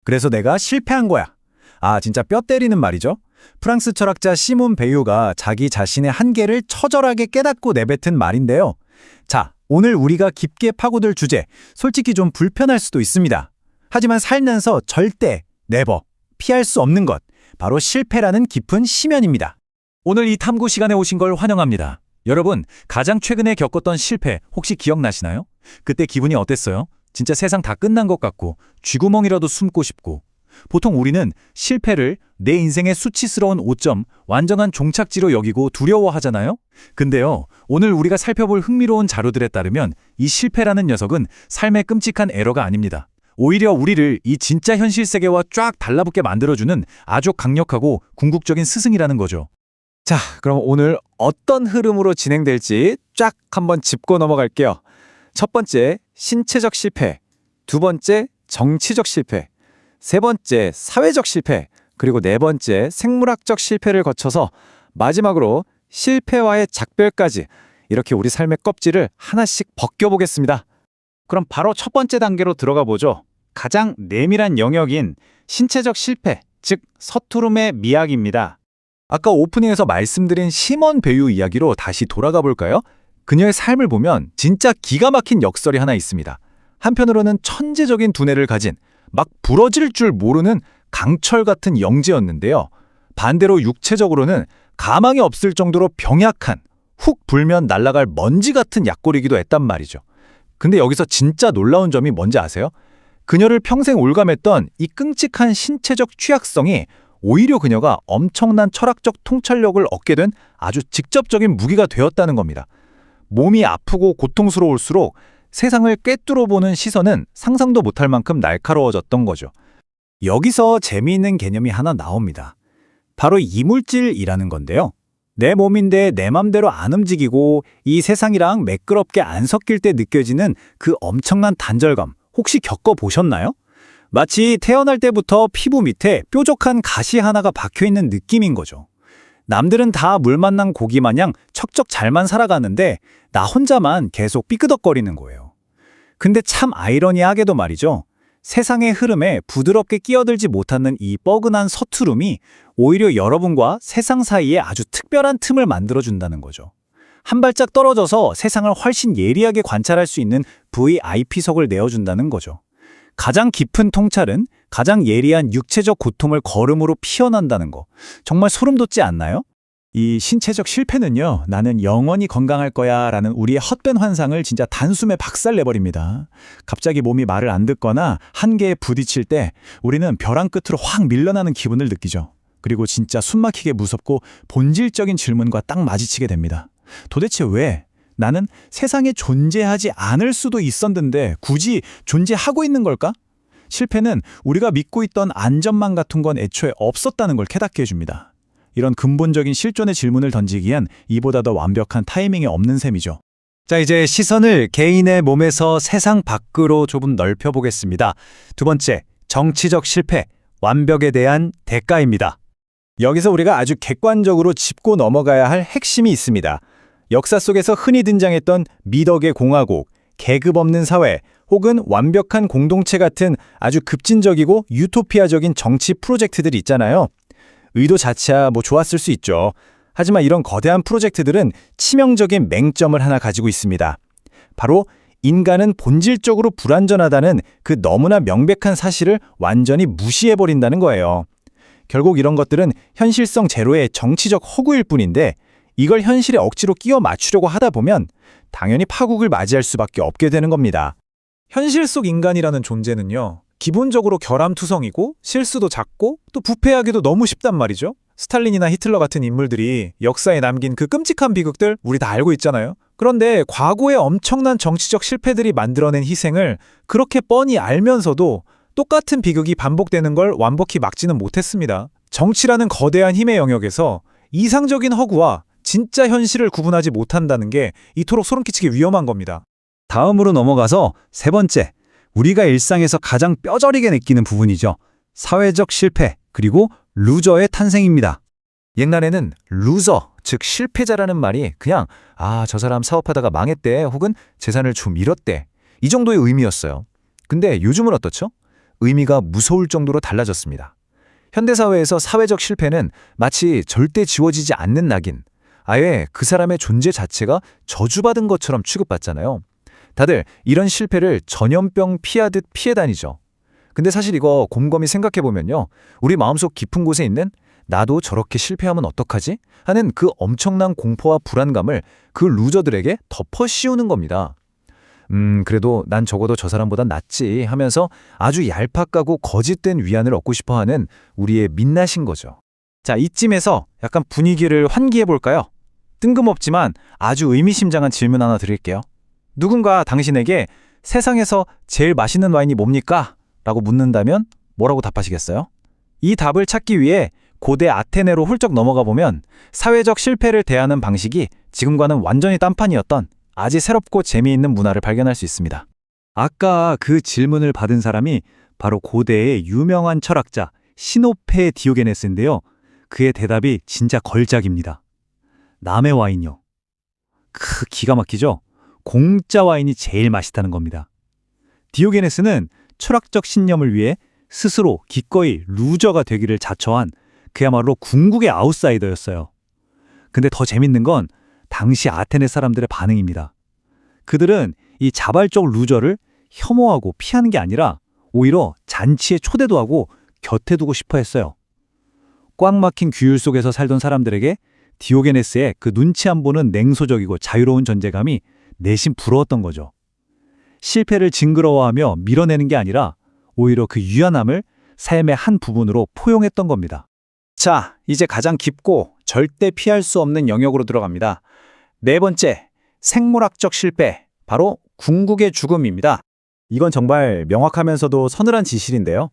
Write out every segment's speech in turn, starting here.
그래서 내가 실패한 거야. 아, 진짜 뼈 때리는 말이죠. 프랑스 철학자 시몬 베유가 자기 자신의 한계를 처절하게 깨닫고 내뱉은 말인데요. 자, 오늘 우리가 깊게 파고들 주제, 솔직히 좀 불편할 수도 있습니다. 하지만 살면서 절대, 네버, 피할 수 없는 것, 바로 실패라는 깊은 심연입니다. 오늘 이 탐구 시간에 오신 걸 환영합니다. 여러분, 가장 최근에 겪었던 실패 혹시 기억나시나요? 그때 기분이 어땠어요? 진짜 세상 다 끝난 것 같고 쥐구멍이라도 숨고 싶고. 보통 우리는 실패를 내 인생의 수치스러운 오점, 완전한 종착지로 여기고 두려워하잖아요? 근데요, 오늘 우리가 살펴볼 흥미로운 자료들에 따르면 이 실패라는 녀석은 삶의 끔찍한 에러가 아닙니다. 오히려 우리를 이 진짜 현실 세계와 쫙 달라붙게 만들어주는 아주 강력하고 궁극적인 스승이라는 거죠. 자, 그럼 오늘 어떤 흐름으로 진행될지 쫙 한번 짚고 넘어갈게요. 첫 번째, 신체적 실패. 두 번째, 정치적 실패. 세 번째, 사회적 실패. 그리고 네 번째, 생물학적 실패를 거쳐서 마지막으로 실패와의 작별까지 이렇게 우리 삶의 껍질을 하나씩 벗겨보겠습니다. 그럼 바로 첫 번째 단계로 들어가 보죠. 가장 내밀한 영역인 신체적 실패, 즉 서투름의 미학입니다. 아까 오프닝에서 말씀드린 시몬 베유 이야기로 다시 돌아가 볼까요? 그녀의 삶을 보면 진짜 기가 막힌 역설이 하나 있습니다. 한편으로는 천재적인 두뇌를 가진 막 부러질 줄 모르는 강철 같은 영재였는데요. 반대로 육체적으로는 가망이 없을 정도로 병약한 훅 불면 날아갈 먼지 같은 약골이기도 했단 말이죠. 근데 여기서 진짜 놀라운 점이 뭔지 아세요? 그녀를 평생 올감했던 이 끔찍한 신체적 취약성이 오히려 그녀가 엄청난 철학적 통찰력을 얻게 된 아주 직접적인 무기가 되었다는 겁니다. 몸이 아프고 고통스러울수록 세상을 꿰뚫어보는 시선은 상상도 못할 만큼 날카로워졌던 거죠. 여기서 재미있는 개념이 하나 나옵니다. 바로 이물질이라는 건데요. 내 몸인데 내 맘대로 안 움직이고 이 세상이랑 매끄럽게 안 섞일 때 느껴지는 그 엄청난 단절감, 혹시 겪어보셨나요? 마치 태어날 때부터 피부 밑에 뾰족한 가시 하나가 박혀있는 느낌인 거죠. 남들은 다 물 만난 고기 마냥 척척 잘만 살아가는데 나 혼자만 계속 삐끄덕거리는 거예요. 근데 참 아이러니하게도 말이죠. 세상의 흐름에 부드럽게 끼어들지 못하는 이 뻐근한 서투름이 오히려 여러분과 세상 사이에 아주 특별한 틈을 만들어준다는 거죠. 한 발짝 떨어져서 세상을 훨씬 예리하게 관찰할 수 있는 VIP석을 내어준다는 거죠. 가장 깊은 통찰은 가장 예리한 육체적 고통을 걸음으로 피어난다는 거. 정말 소름 돋지 않나요? 이 신체적 실패는요, 나는 영원히 건강할 거야 라는 우리의 헛된 환상을 진짜 단숨에 박살내버립니다. 갑자기 몸이 말을 안 듣거나 한계에 부딪힐 때 우리는 벼랑 끝으로 확 밀려나는 기분을 느끼죠. 그리고 진짜 숨막히게 무섭고 본질적인 질문과 딱 마주치게 됩니다. 도대체 왜? 나는 세상에 존재하지 않을 수도 있었는데 굳이 존재하고 있는 걸까? 실패는 우리가 믿고 있던 안전망 같은 건 애초에 없었다는 걸 깨닫게 해줍니다. 이런 근본적인 실존의 질문을 던지기엔 이보다 더 완벽한 타이밍이 없는 셈이죠. 자, 이제 시선을 개인의 몸에서 세상 밖으로 조금 넓혀보겠습니다. 두 번째, 정치적 실패, 완벽에 대한 대가입니다. 여기서 우리가 아주 객관적으로 짚고 넘어가야 할 핵심이 있습니다. 역사 속에서 흔히 등장했던 미덕의 공화국, 계급 없는 사회, 혹은 완벽한 공동체 같은 아주 급진적이고 유토피아적인 정치 프로젝트들이 있잖아요. 의도 자체야 좋았을 수 있죠. 하지만 이런 거대한 프로젝트들은 치명적인 맹점을 하나 가지고 있습니다. 바로 인간은 본질적으로 불완전하다는 그 너무나 명백한 사실을 완전히 무시해버린다는 거예요. 결국 이런 것들은 현실성 제로의 정치적 허구일 뿐인데 이걸 현실에 억지로 끼워 맞추려고 하다 보면 당연히 파국을 맞이할 수밖에 없게 되는 겁니다. 현실 속 인간이라는 존재는요, 기본적으로 결함투성이고 실수도 작고 또 부패하기도 너무 쉽단 말이죠. 스탈린이나 히틀러 같은 인물들이 역사에 남긴 그 끔찍한 비극들 우리 다 알고 있잖아요. 그런데 과거의 엄청난 정치적 실패들이 만들어낸 희생을 그렇게 뻔히 알면서도 똑같은 비극이 반복되는 걸 완벽히 막지는 못했습니다. 정치라는 거대한 힘의 영역에서 이상적인 허구와 진짜 현실을 구분하지 못한다는 게 이토록 소름 끼치게 위험한 겁니다. 다음으로 넘어가서 세 번째, 우리가 일상에서 가장 뼈저리게 느끼는 부분이죠. 사회적 실패, 그리고 루저의 탄생입니다. 옛날에는 루저, 즉 실패자라는 말이 그냥 저 사람 사업하다가 망했대 혹은 재산을 좀 잃었대 이 정도의 의미였어요. 근데 요즘은 어떻죠? 의미가 무서울 정도로 달라졌습니다. 현대사회에서 사회적 실패는 마치 절대 지워지지 않는 낙인, 아예 그 사람의 존재 자체가 저주받은 것처럼 취급받잖아요. 다들 이런 실패를 전염병 피하듯 피해 다니죠. 근데 사실 이거 곰곰이 생각해보면요. 우리 마음속 깊은 곳에 있는 나도 저렇게 실패하면 어떡하지? 하는 그 엄청난 공포와 불안감을 그 루저들에게 덮어 씌우는 겁니다. 그래도 난 적어도 저 사람보단 낫지 하면서 아주 얄팍하고 거짓된 위안을 얻고 싶어하는 우리의 민낯인 거죠. 자, 이쯤에서 약간 분위기를 환기해 볼까요? 뜬금없지만 아주 의미심장한 질문 하나 드릴게요. 누군가 당신에게 세상에서 제일 맛있는 와인이 뭡니까? 라고 묻는다면 뭐라고 답하시겠어요? 이 답을 찾기 위해 고대 아테네로 훌쩍 넘어가 보면 사회적 실패를 대하는 방식이 지금과는 완전히 딴판이었던 아주 새롭고 재미있는 문화를 발견할 수 있습니다. 아까 그 질문을 받은 사람이 바로 고대의 유명한 철학자 시노페 디오게네스인데요. 그의 대답이 진짜 걸작입니다. 남의 와인요. 기가 막히죠? 공짜 와인이 제일 맛있다는 겁니다. 디오게네스는 철학적 신념을 위해 스스로 기꺼이 루저가 되기를 자처한 그야말로 궁극의 아웃사이더였어요. 근데 더 재밌는 건 당시 아테네 사람들의 반응입니다. 그들은 이 자발적 루저를 혐오하고 피하는 게 아니라 오히려 잔치에 초대도 하고 곁에 두고 싶어 했어요. 꽉 막힌 규율 속에서 살던 사람들에게 디오게네스의 그 눈치 안 보는 냉소적이고 자유로운 존재감이 내심 부러웠던 거죠. 실패를 징그러워하며 밀어내는 게 아니라 오히려 그 유연함을 삶의 한 부분으로 포용했던 겁니다. 자, 이제 가장 깊고 절대 피할 수 없는 영역으로 들어갑니다. 네 번째, 생물학적 실패, 바로 궁극의 죽음입니다. 이건 정말 명확하면서도 서늘한 진실인데요.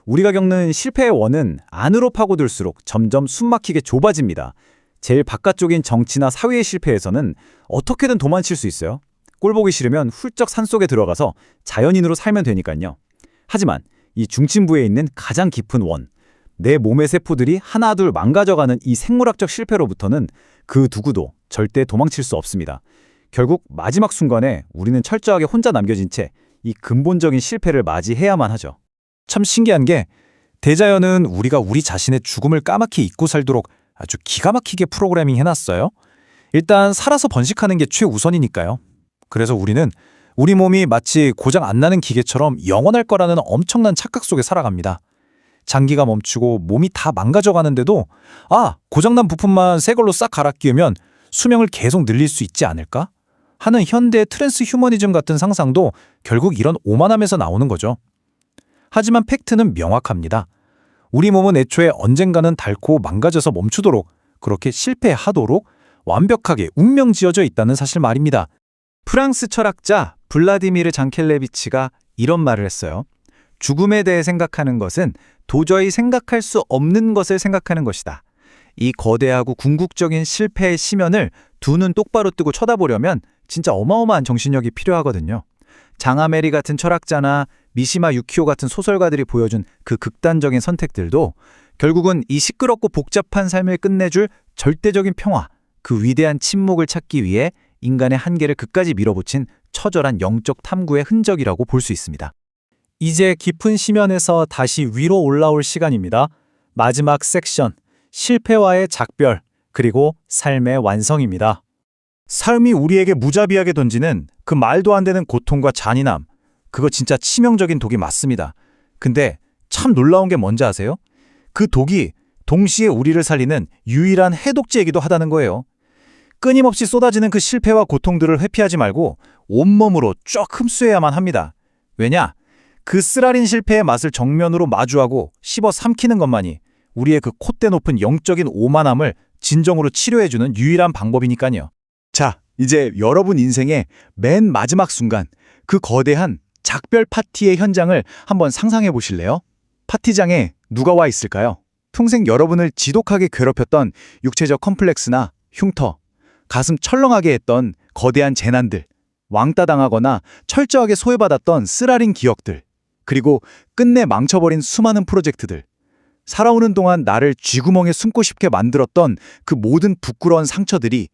우리가 겪는 실패의 원은 안으로 파고들수록 점점 숨막히게 좁아집니다. 제일 바깥쪽인 정치나 사회의 실패에서는 어떻게든 도망칠 수 있어요. 꼴 보기 싫으면 훌쩍 산속에 들어가서 자연인으로 살면 되니까요. 하지만 이 중심부에 있는 가장 깊은 원, 내 몸의 세포들이 하나둘 망가져가는 이 생물학적 실패로부터는 그 누구도 절대 도망칠 수 없습니다. 결국 마지막 순간에 우리는 철저하게 혼자 남겨진 채 이 근본적인 실패를 맞이해야만 하죠. 참 신기한 게 대자연은 우리가 우리 자신의 죽음을 까맣게 잊고 살도록 아주 기가 막히게 프로그래밍 해놨어요. 일단 살아서 번식하는 게 최우선이니까요. 그래서 우리는 우리 몸이 마치 고장 안 나는 기계처럼 영원할 거라는 엄청난 착각 속에 살아갑니다. 장기가 멈추고 몸이 다 망가져가는데도 고장난 부품만 새 걸로 싹 갈아 끼우면 수명을 계속 늘릴 수 있지 않을까? 하는 현대의 트랜스 휴머니즘 같은 상상도 결국 이런 오만함에서 나오는 거죠. 하지만 팩트는 명확합니다. 우리 몸은 애초에 언젠가는 닳고 망가져서 멈추도록, 그렇게 실패하도록 완벽하게 운명지어져 있다는 사실 말입니다. 프랑스 철학자 블라디미르 장켈레비치가 이런 말을 했어요. 죽음에 대해 생각하는 것은 도저히 생각할 수 없는 것을 생각하는 것이다. 이 거대하고 궁극적인 실패의 심연을 두 눈 똑바로 뜨고 쳐다보려면 진짜 어마어마한 정신력이 필요하거든요. 장하메리 같은 철학자나 미시마 유키오 같은 소설가들이 보여준 그 극단적인 선택들도 결국은 이 시끄럽고 복잡한 삶을 끝내줄 절대적인 평화, 그 위대한 침묵을 찾기 위해 인간의 한계를 끝까지 밀어붙인 처절한 영적 탐구의 흔적이라고 볼 수 있습니다. 이제 깊은 심연에서 다시 위로 올라올 시간입니다. 마지막 섹션, 실패와의 작별, 그리고 삶의 완성입니다. 삶이 우리에게 무자비하게 던지는 그 말도 안 되는 고통과 잔인함, 그거 진짜 치명적인 독이 맞습니다. 근데 참 놀라운 게 뭔지 아세요? 그 독이 동시에 우리를 살리는 유일한 해독제이기도 하다는 거예요. 끊임없이 쏟아지는 그 실패와 고통들을 회피하지 말고 온몸으로 쭉 흡수해야만 합니다. 왜냐? 그 쓰라린 실패의 맛을 정면으로 마주하고 씹어 삼키는 것만이 우리의 그 콧대 높은 영적인 오만함을 진정으로 치료해주는 유일한 방법이니까요. 자, 이제 여러분 인생의 맨 마지막 순간, 그 거대한 작별 파티의 현장을 한번 상상해 보실래요? 파티장에 누가 와 있을까요? 평생 여러분을 지독하게 괴롭혔던 육체적 컴플렉스나 흉터, 가슴 철렁하게 했던 거대한 재난들, 왕따 당하거나 철저하게 소외받았던 쓰라린 기억들, 그리고 끝내 망쳐버린 수많은 프로젝트들, 살아오는 동안 나를 쥐구멍에 숨고 싶게 만들었던 그 모든 부끄러운 상처들이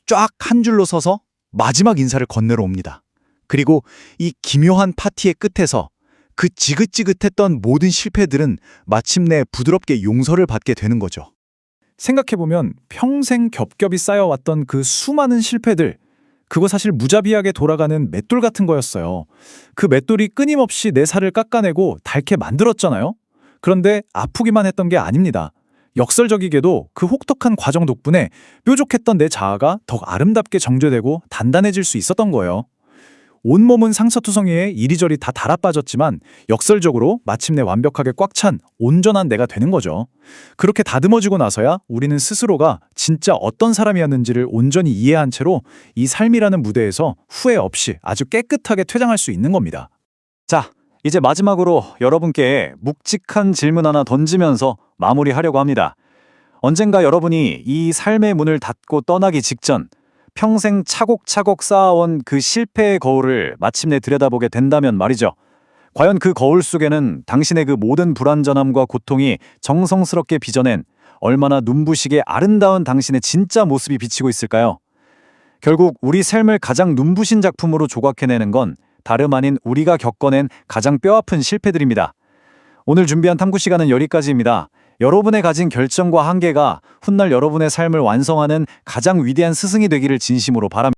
쫙 한 줄로 서서 마지막 인사를 건네러 옵니다. 그리고 이 기묘한 파티의 끝에서 그 지긋지긋했던 모든 실패들은 마침내 부드럽게 용서를 받게 되는 거죠. 생각해보면 평생 겹겹이 쌓여왔던 그 수많은 실패들, 그거 사실 무자비하게 돌아가는 맷돌 같은 거였어요. 그 맷돌이 끊임없이 내 살을 깎아내고 닳게 만들었잖아요. 그런데 아프기만 했던 게 아닙니다. 역설적이게도 그 혹독한 과정 덕분에 뾰족했던 내 자아가 더 아름답게 정제되고 단단해질 수 있었던 거예요. 온몸은 상처투성이에 이리저리 다 달아빠졌지만 역설적으로 마침내 완벽하게 꽉 찬 온전한 내가 되는 거죠. 그렇게 다듬어지고 나서야 우리는 스스로가 진짜 어떤 사람이었는지를 온전히 이해한 채로 이 삶이라는 무대에서 후회 없이 아주 깨끗하게 퇴장할 수 있는 겁니다. 자, 이제 마지막으로 여러분께 묵직한 질문 하나 던지면서 마무리하려고 합니다. 언젠가 여러분이 이 삶의 문을 닫고 떠나기 직전 평생 차곡차곡 쌓아온 그 실패의 거울을 마침내 들여다보게 된다면 말이죠. 과연 그 거울 속에는 당신의 그 모든 불완전함과 고통이 정성스럽게 빚어낸 얼마나 눈부시게 아름다운 당신의 진짜 모습이 비치고 있을까요? 결국 우리 삶을 가장 눈부신 작품으로 조각해내는 건 다름 아닌 우리가 겪어낸 가장 뼈아픈 실패들입니다. 오늘 준비한 탐구 시간은 여기까지입니다. 여러분의 가진 결정과 한계가 훗날 여러분의 삶을 완성하는 가장 위대한 스승이 되기를 진심으로 바랍니다.